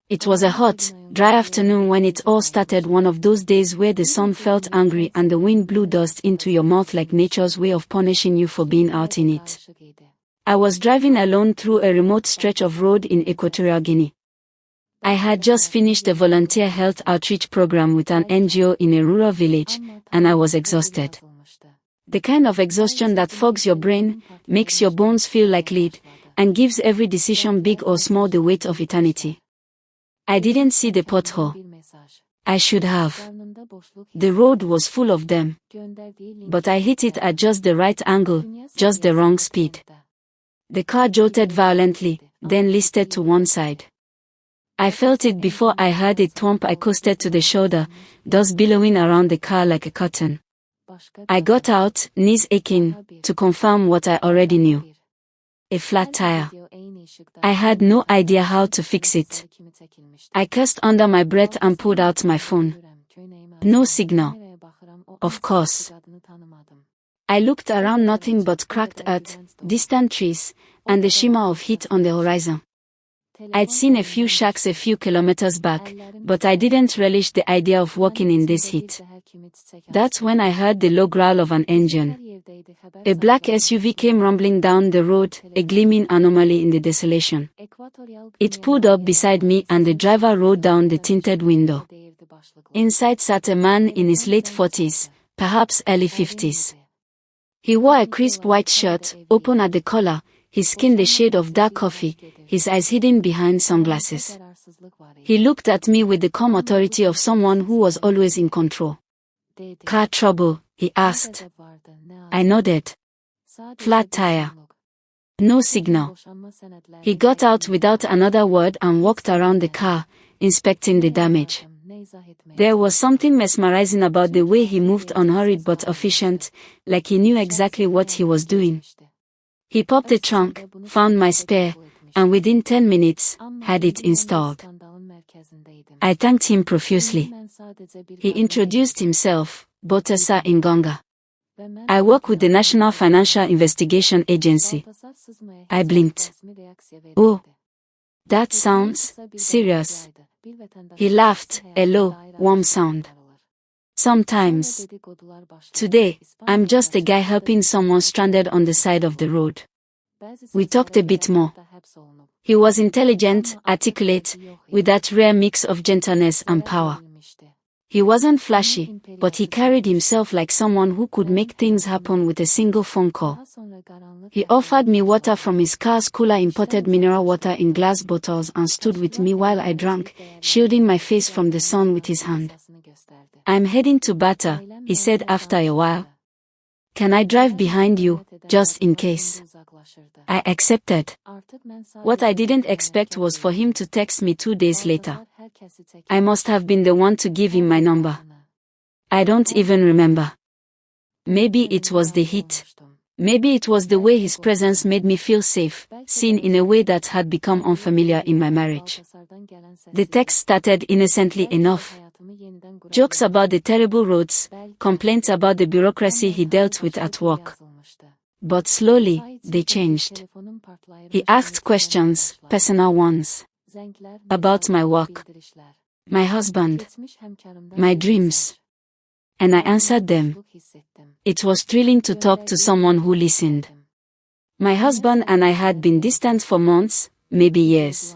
It was a hot, dry afternoon when it all started, one of those days where the sun felt angry and the wind blew dust into your mouth like nature's way of punishing you for being out in it. I was driving alone through a remote stretch of road in Equatorial Guinea. I had just finished a volunteer health outreach program with an NGO in a rural village, and I was exhausted. The kind of exhaustion that fogs your brain, makes your bones feel like lead, and gives every decision, big or small, the weight of eternity. I didn't see the pothole. I should have. The road was full of them. But I hit it at just the right angle, just the wrong speed. The car jolted violently, then listed to one side. I felt it before I heard it thump. I coasted to the shoulder, dust billowing around the car like a curtain. I got out, knees aching, to confirm what I already knew. A flat tire. I had no idea how to fix it. I cursed under my breath and pulled out my phone. No signal. Of course. I looked around, nothing but cracked earth, distant trees, and the shimmer of heat on the horizon. I'd seen a few shacks a few kilometers back, but I didn't relish the idea of walking in this heat. That's when I heard the low growl of an engine. A black SUV came rumbling down the road, a gleaming anomaly in the desolation. It pulled up beside me and the driver rolled down the tinted window. Inside sat a man in his late 40s, perhaps early 50s. He wore a crisp white shirt, open at the collar, his skin the shade of dark coffee, his eyes hidden behind sunglasses. He looked at me with the calm authority of someone who was always in control. "Car trouble?" he asked. I nodded. "Flat tire. No signal." He got out without another word and walked around the car, inspecting the damage. There was something mesmerizing about the way he moved, unhurried but efficient, like he knew exactly what he was doing. He popped the trunk, found my spare, and within 10 minutes, had it installed. I thanked him profusely. He introduced himself, Botesa Ingonga. "I work with the National Financial Investigation Agency." I blinked. "Oh, that sounds serious." He laughed, a low, warm sound. "Sometimes. Today, I'm just a guy helping someone stranded on the side of the road." We talked a bit more. He was intelligent, articulate, with that rare mix of gentleness and power. He wasn't flashy, but he carried himself like someone who could make things happen with a single phone call. He offered me water from his car's cooler, imported mineral water in glass bottles, and stood with me while I drank, shielding my face from the sun with his hand. "I'm heading to Bata," he said after a while. "Can I drive behind you, just in case?" I accepted. What I didn't expect was for him to text me 2 days later. I must have been the one to give him my number. I don't even remember. Maybe it was the heat. Maybe it was the way his presence made me feel safe, seen in a way that had become unfamiliar in my marriage. The text started innocently enough. Jokes about the terrible roads, complaints about the bureaucracy he dealt with at work. But slowly, they changed. He asked questions, personal ones. About my work, my husband, my dreams. And I answered them. It was thrilling to talk to someone who listened. My husband and I had been distant for months, maybe years.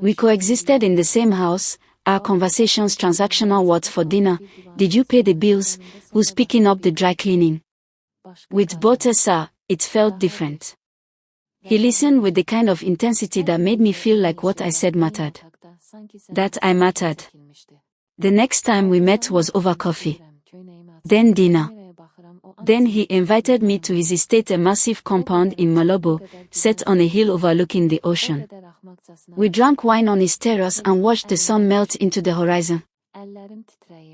We coexisted in the same house, our conversations transactional: "What's for dinner? Did you pay the bills? Who's picking up the dry cleaning?" With Botesa, it felt different. He listened with the kind of intensity that made me feel like what I said mattered. That I mattered. The next time we met was over coffee. Then dinner. Then he invited me to his estate, a massive compound in Malabo, set on a hill overlooking the ocean. We drank wine on his terrace and watched the sun melt into the horizon.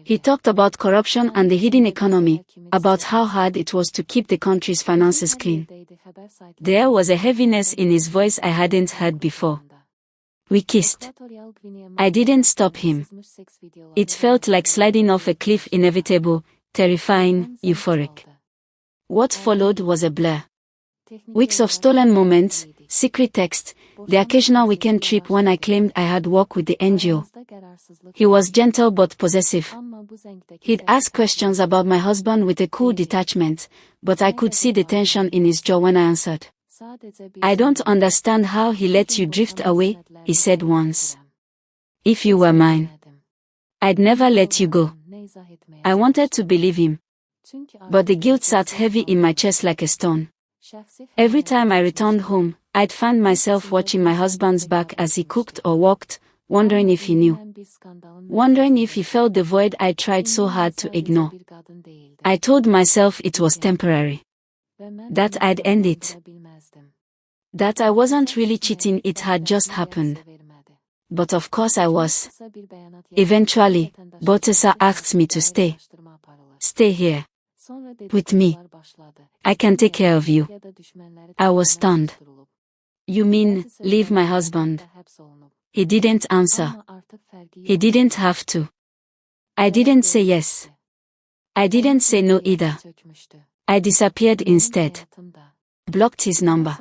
He talked about corruption and the hidden economy, about how hard it was to keep the country's finances clean. There was a heaviness in his voice I hadn't heard before. We kissed. I didn't stop him. It felt like sliding off a cliff, inevitable, terrifying, euphoric. What followed was a blur. Weeks of stolen moments, secret text, the occasional weekend trip when I claimed I had worked with the NGO. He was gentle but possessive. He'd ask questions about my husband with a cool detachment, but I could see the tension in his jaw when I answered. I don't understand how he lets you drift away, he said once. If you were mine, I'd never let you go. I wanted to believe him, but the guilt sat heavy in my chest like a stone. Every time I returned home, I'd find myself watching my husband's back as he cooked or walked, wondering if he knew. Wondering if he felt the void I tried so hard to ignore. I told myself it was temporary. That I'd end it. That I wasn't really cheating, it had just happened. But of course I was. Eventually, Botesa asked me to stay. Stay here. With me. I can take care of you. I was stunned. You mean, leave my husband? He didn't answer. He didn't have to. I didn't say yes. I didn't say no either. I disappeared instead. Blocked his number.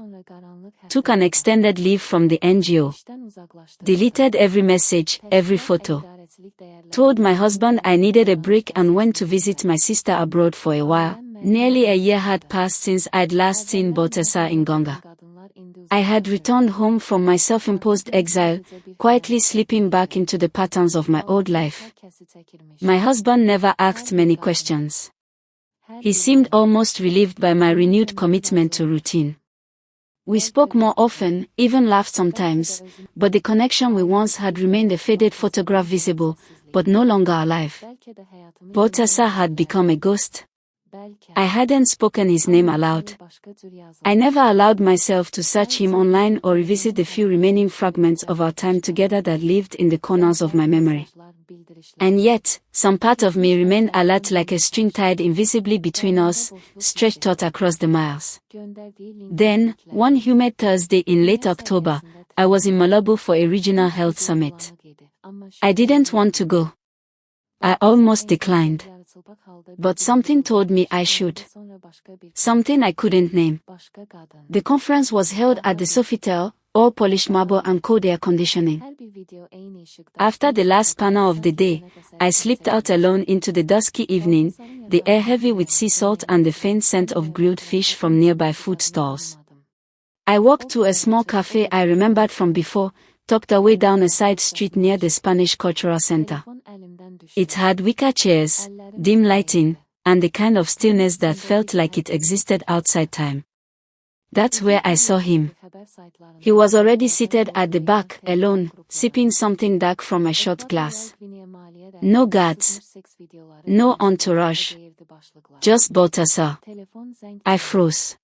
Took an extended leave from the NGO. Deleted every message, every photo. Told my husband I needed a break and went to visit my sister abroad for a while. Nearly a year had passed since I'd last seen Botesa in Gonga. I had returned home from my self-imposed exile, quietly slipping back into the patterns of my old life. My husband never asked many questions. He seemed almost relieved by my renewed commitment to routine. We spoke more often, even laughed sometimes, but the connection we once had remained a faded photograph visible, but no longer alive. Botesa had become a ghost. I hadn't spoken his name aloud. I never allowed myself to search him online or revisit the few remaining fragments of our time together that lived in the corners of my memory. And yet, some part of me remained alert like a string tied invisibly between us, stretched taut across the miles. Then, one humid Thursday in late October, I was in Malabo for a regional health summit. I didn't want to go. I almost declined. But something told me I should. Something I couldn't name. The conference was held at the Sofitel, all polished marble and cold air conditioning. After the last panel of the day, I slipped out alone into the dusky evening, the air heavy with sea salt and the faint scent of grilled fish from nearby food stalls. I walked to a small cafe I remembered from before, tucked away down a side street near the Spanish Cultural Center. It had wicker chairs, dim lighting, and the kind of stillness that felt like it existed outside time. That's where I saw him. He was already seated at the back, alone, sipping something dark from a shot glass. No guards. No entourage. Just Botesa. I froze.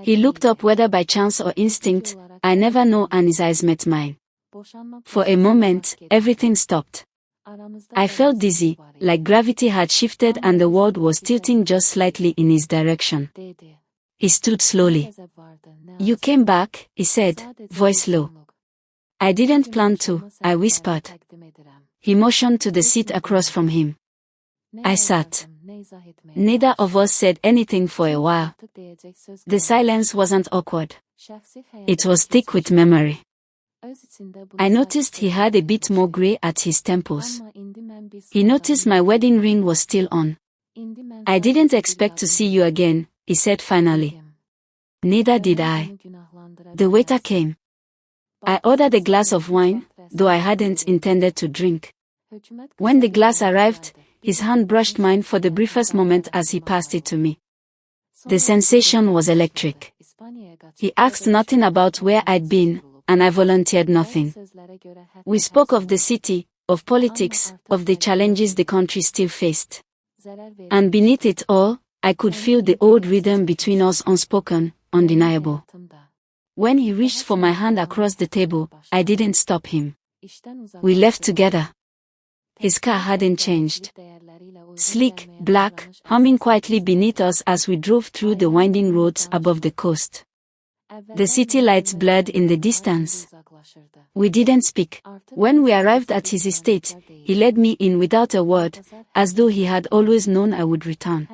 He looked up, whether by chance or instinct, I never know, and his eyes met mine. For a moment, everything stopped. I felt dizzy, like gravity had shifted and the world was tilting just slightly in his direction. He stood slowly. You came back, he said, voice low. I didn't plan to, I whispered. He motioned to the seat across from him. I sat. Neither of us said anything for a while. The silence wasn't awkward. It was thick with memory. I noticed he had a bit more gray at his temples. He noticed my wedding ring was still on. I didn't expect to see you again, he said finally. Neither did I. The waiter came. I ordered a glass of wine, though I hadn't intended to drink. When the glass arrived, his hand brushed mine for the briefest moment as he passed it to me. The sensation was electric. He asked nothing about where I'd been, and I volunteered nothing. We spoke of the city, of politics, of the challenges the country still faced. And beneath it all, I could feel the old rhythm between us, unspoken, undeniable. When he reached for my hand across the table, I didn't stop him. We left together. His car hadn't changed. Sleek, black, humming quietly beneath us as we drove through the winding roads above the coast. The city lights blurred in the distance. We didn't speak. When we arrived at his estate, he led me in without a word, as though he had always known I would return.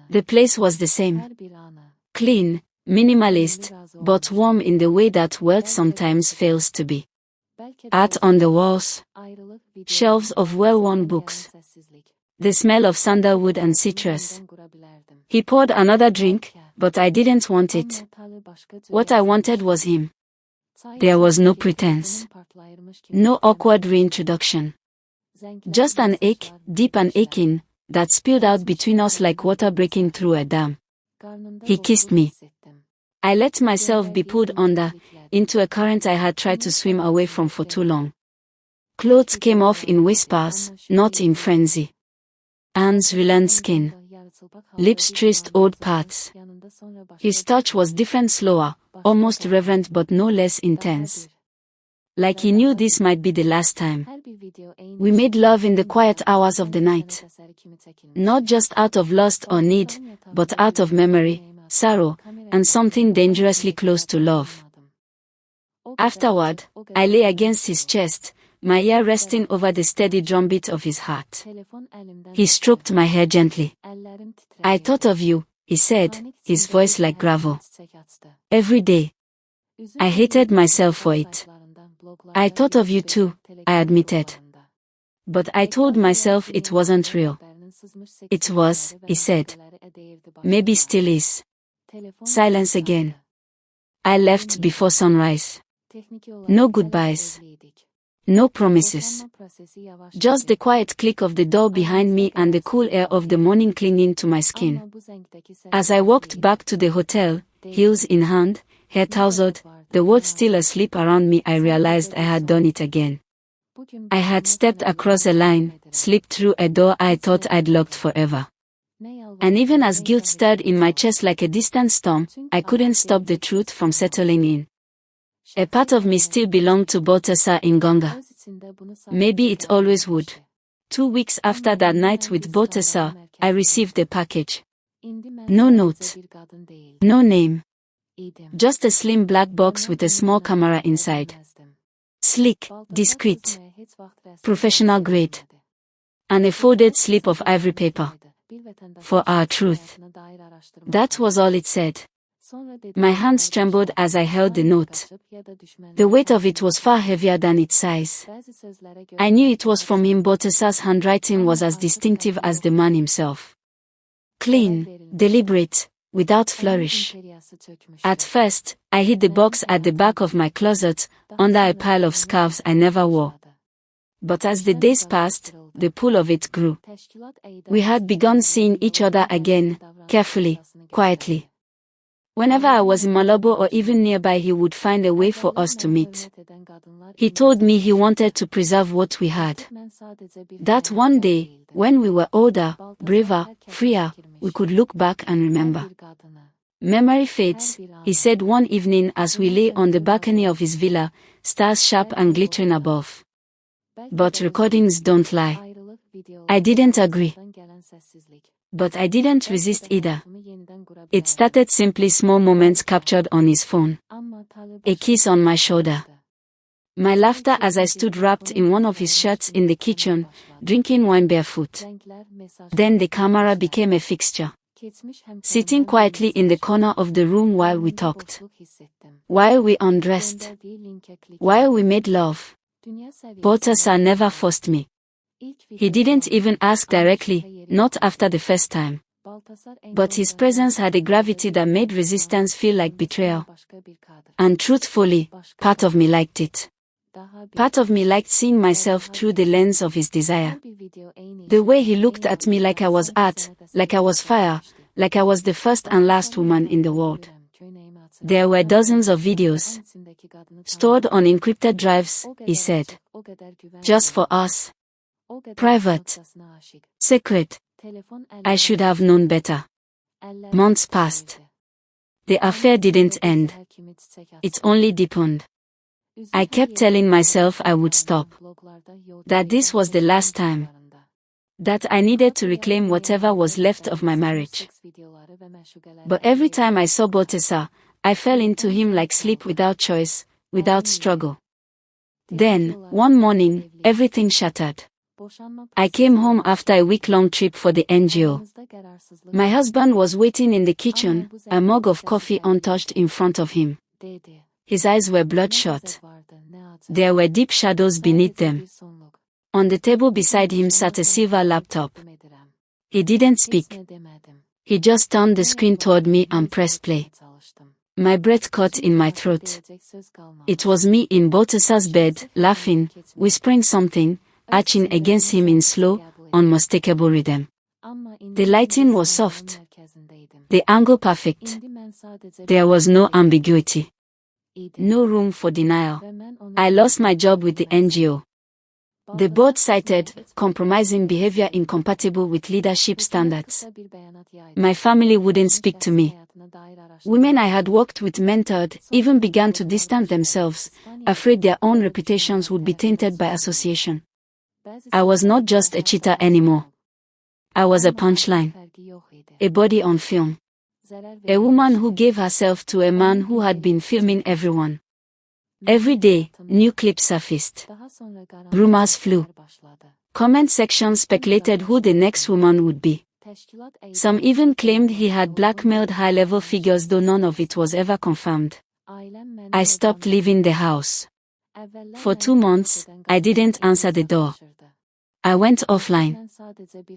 The place was the same. Clean, Minimalist, but warm in the way that wealth sometimes fails to be. Art on the walls. Shelves of well-worn books. The smell of sandalwood and citrus. He poured another drink, but I didn't want it. What I wanted was him. There was no pretense. No awkward reintroduction. Just an ache, deep and aching, that spilled out between us like water breaking through a dam. He kissed me. I let myself be pulled under, into a current I had tried to swim away from for too long. Clothes came off in whispers, not in frenzy. Hands relearned skin. Lips traced old parts. His touch was different, slower, almost reverent but no less intense. Like he knew this might be the last time. We made love in the quiet hours of the night. Not just out of lust or need, but out of memory, sorrow, and something dangerously close to love. Afterward, I lay against his chest, my ear resting over the steady drumbeat of his heart. He stroked my hair gently. I thought of you, he said, his voice like gravel. Every day. I hated myself for it. I thought of you too, I admitted. But I told myself it wasn't real. It was, he said. Maybe still is. Silence again. I left before sunrise. No goodbyes. No promises. Just the quiet click of the door behind me and the cool air of the morning clinging to my skin. As I walked back to the hotel, heels in hand, hair tousled, the world still asleep around me, I realized I had done it again. I had stepped across a line, slipped through a door I thought I'd locked forever. And even as guilt stirred in my chest like a distant storm, I couldn't stop the truth from settling in. A part of me still belonged to Balthasar Ngonga. Maybe it always would. 2 weeks after that night with Balthasar, I received a package. No note. No name. Just a slim black box with a small camera inside. Sleek, discreet, professional grade. And a folded slip of ivory paper. For our truth. That was all it said. My hands trembled as I held the note. The weight of it was far heavier than its size. I knew it was from him. Balthasar's handwriting was as distinctive as the man himself. Clean, deliberate, without flourish. At first, I hid the box at the back of my closet, under a pile of scarves I never wore. But as the days passed, the pull of it grew. We had begun seeing each other again, carefully, quietly. Whenever I was in Malabo or even nearby, he would find a way for us to meet. He told me he wanted to preserve what we had. That one day, when we were older, braver, freer, we could look back and remember. Memory fades, he said one evening as we lay on the balcony of his villa, stars sharp and glittering above. But recordings don't lie. I didn't agree. But I didn't resist either. It started simply, small moments captured on his phone. A kiss on my shoulder. My laughter as I stood wrapped in one of his shirts in the kitchen, drinking wine barefoot. Then the camera became a fixture. Sitting quietly in the corner of the room while we talked. While we undressed. While we made love. Balthasar never forced me. He didn't even ask directly, not after the first time. But his presence had a gravity that made resistance feel like betrayal. And truthfully, part of me liked it. Part of me liked seeing myself through the lens of his desire. The way he looked at me like I was art, like I was fire, like I was the first and last woman in the world. There were dozens of videos. Stored on encrypted drives, he said. Just for us. Private. Secret. I should have known better. Months passed. The affair didn't end. It only deepened. I kept telling myself I would stop. That this was the last time. That I needed to reclaim whatever was left of my marriage. But every time I saw Balthasar, I fell into him like sleep without choice, without struggle. Then, one morning, everything shattered. I came home after a week-long trip for the NGO. My husband was waiting in the kitchen, a mug of coffee untouched in front of him. His eyes were bloodshot. There were deep shadows beneath them. On the table beside him sat a silver laptop. He didn't speak. He just turned the screen toward me and pressed play. My breath caught in my throat. It was me in Balthasar's bed, laughing, whispering something, arching against him in slow, unmistakable rhythm. The lighting was soft. The angle perfect. There was no ambiguity. No room for denial. I lost my job with the NGO. The board cited compromising behavior incompatible with leadership standards. My family wouldn't speak to me. Women I had worked with, mentored, even began to distance themselves, afraid their own reputations would be tainted by association. I was not just a cheater anymore. I was a punchline. A body on film. A woman who gave herself to a man who had been filming everyone. Every day, new clips surfaced. Rumors flew. Comment sections speculated who the next woman would be. Some even claimed he had blackmailed high-level figures, though none of it was ever confirmed. I stopped leaving the house. For 2 months, I didn't answer the door. I went offline.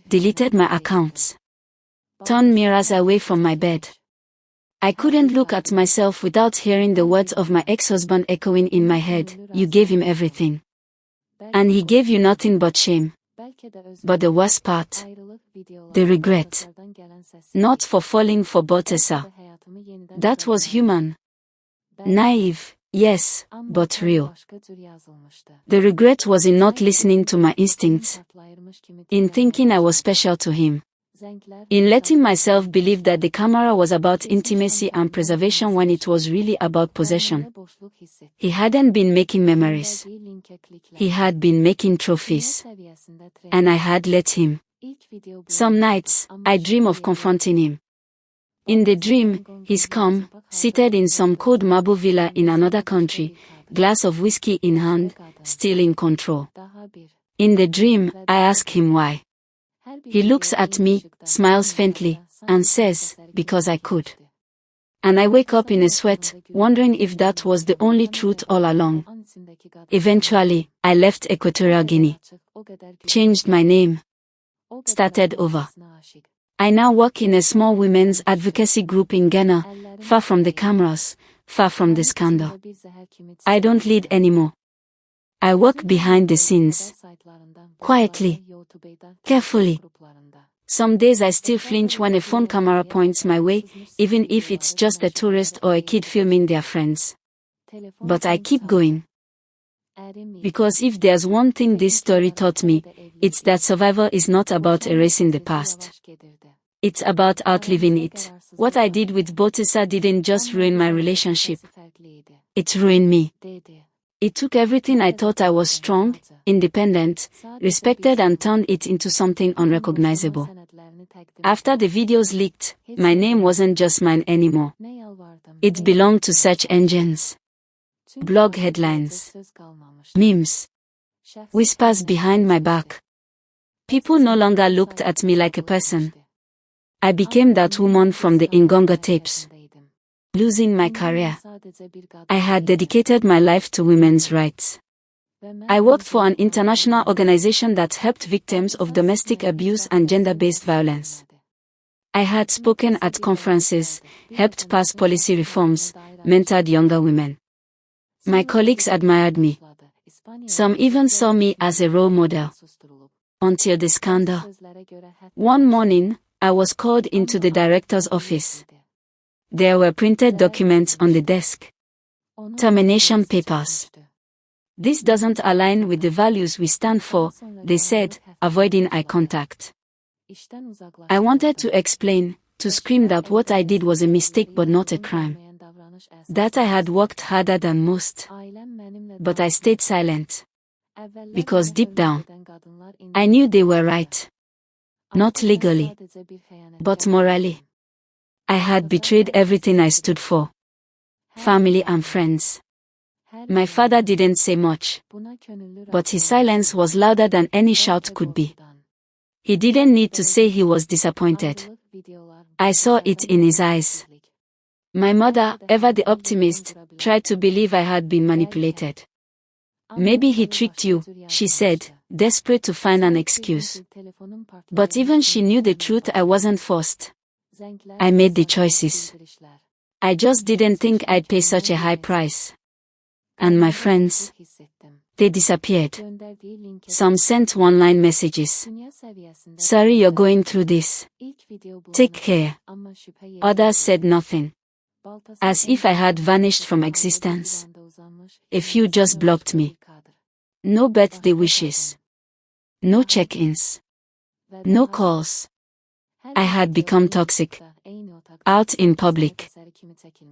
Deleted my accounts. Turned mirrors away from my bed. I couldn't look at myself without hearing the words of my ex-husband echoing in my head. You gave him everything. And he gave you nothing but shame. But the worst part, the regret. Not for falling for Balthasar. That was human. Naive, yes, but real. The regret was in not listening to my instincts. In thinking I was special to him. In letting myself believe that the camera was about intimacy and preservation when it was really about possession. He hadn't been making memories. He had been making trophies. And I had let him. Some nights, I dream of confronting him. In the dream, he's calm, seated in some cold marble villa in another country, glass of whiskey in hand, still in control. In the dream, I ask him why. He looks at me, smiles faintly, and says, because I could. And I wake up in a sweat, wondering if that was the only truth all along. Eventually, I left Equatorial Guinea. Changed my name. Started over. I now work in a small women's advocacy group in Ghana, far from the cameras, far from the scandal. I don't lead anymore. I work behind the scenes. Quietly. Carefully. Some days I still flinch when a phone camera points my way, even if it's just a tourist or a kid filming their friends. But I keep going. Because if there's one thing this story taught me, it's that survival is not about erasing the past. It's about outliving it. What I did with Balthasar didn't just ruin my relationship. It ruined me. It took everything I thought I was strong, independent, respected and turned it into something unrecognizable. After the videos leaked, my name wasn't just mine anymore. It belonged to search engines. Blog headlines. Memes. Whispers behind my back. People no longer looked at me like a person. I became that woman from the Ngonga tapes. Losing my career. I had dedicated my life to women's rights. I worked for an international organization that helped victims of domestic abuse and gender-based violence. I had spoken at conferences, helped pass policy reforms, mentored younger women. My colleagues admired me. Some even saw me as a role model. Until the scandal. One morning, I was called into the director's office. There were printed documents on the desk. Termination papers. This doesn't align with the values we stand for, they said, avoiding eye contact. I wanted to explain, to scream that what I did was a mistake but not a crime. That I had worked harder than most. But I stayed silent. Because deep down, I knew they were right. Not legally, but morally. I had betrayed everything I stood for. Family and friends. My father didn't say much, but his silence was louder than any shout could be. He didn't need to say he was disappointed. I saw it in his eyes. My mother, ever the optimist, tried to believe I had been manipulated. Maybe he tricked you, she said, desperate to find an excuse. But even she knew the truth. I wasn't forced. I made the choices. I just didn't think I'd pay such a high price. And my friends, they disappeared. Some sent one-line messages. Sorry you're going through this. Take care. Others said nothing. As if I had vanished from existence. A few just blocked me. No birthday wishes. No check-ins. No calls. I had become toxic. Out in public.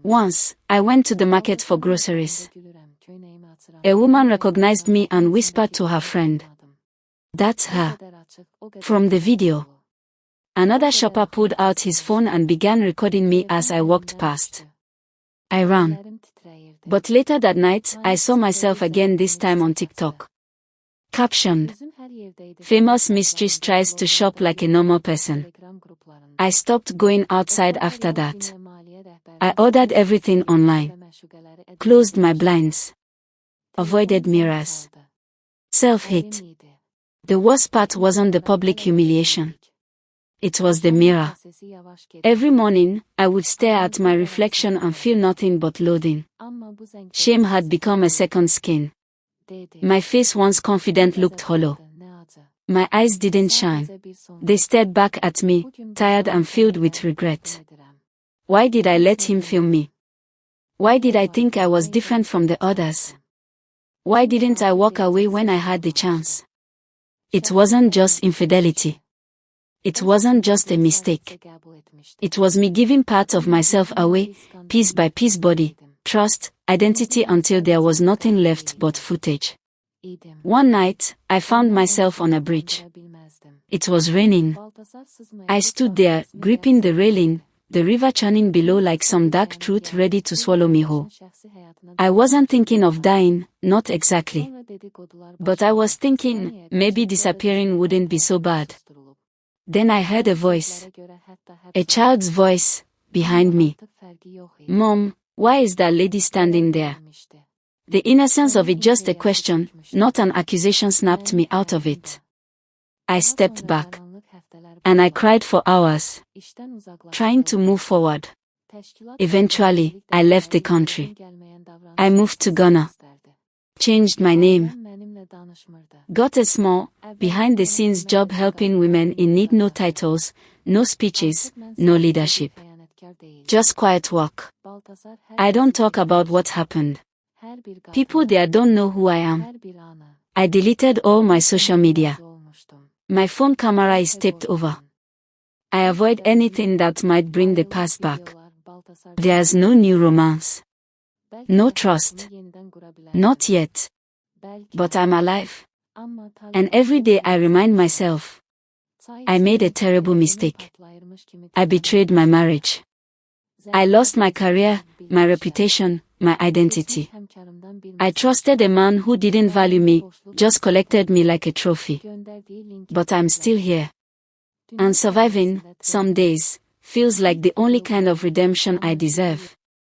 Once, I went to the market for groceries. A woman recognized me and whispered to her friend. That's her. From the video. Another shopper pulled out his phone and began recording me as I walked past. I ran. But later that night, I saw myself again, this time on TikTok. Captioned. Famous mistress tries to shop like a normal person. I stopped going outside after that. I ordered everything online. Closed my blinds. Avoided mirrors. Self-hate. The worst part wasn't the public humiliation. It was the mirror. Every morning, I would stare at my reflection and feel nothing but loathing. Shame had become a second skin. My face, once confident, looked hollow. My eyes didn't shine. They stared back at me, tired and filled with regret. Why did I let him film me? Why did I think I was different from the others? Why didn't I walk away when I had the chance? It wasn't just infidelity. It wasn't just a mistake. It was me giving part of myself away, piece by piece, body, trust, identity, until there was nothing left but footage. One night, I found myself on a bridge. It was raining. I stood there, gripping the railing, the river churning below like some dark truth ready to swallow me whole. I wasn't thinking of dying, not exactly. But I was thinking, maybe disappearing wouldn't be so bad. Then I heard a voice. A child's voice, behind me. Mom, why is that lady standing there? The innocence of it, just a question, not an accusation, snapped me out of it. I stepped back. And I cried for hours, trying to move forward. Eventually, I left the country. I moved to Ghana. Changed my name. Got a small, behind-the-scenes job helping women in need. No titles, no speeches, no leadership. Just quiet work. I don't talk about what happened. People there don't know who I am. I deleted all my social media. My phone camera is taped over. I avoid anything that might bring the past back. There's no new romance. No trust. Not yet. But I'm alive. And every day I remind myself, I made a terrible mistake. I betrayed my marriage. I lost my career, my reputation, my identity. I trusted a man who didn't value me, just collected me like a trophy. But I'm still here. And surviving, some days, feels like the only kind of redemption I deserve.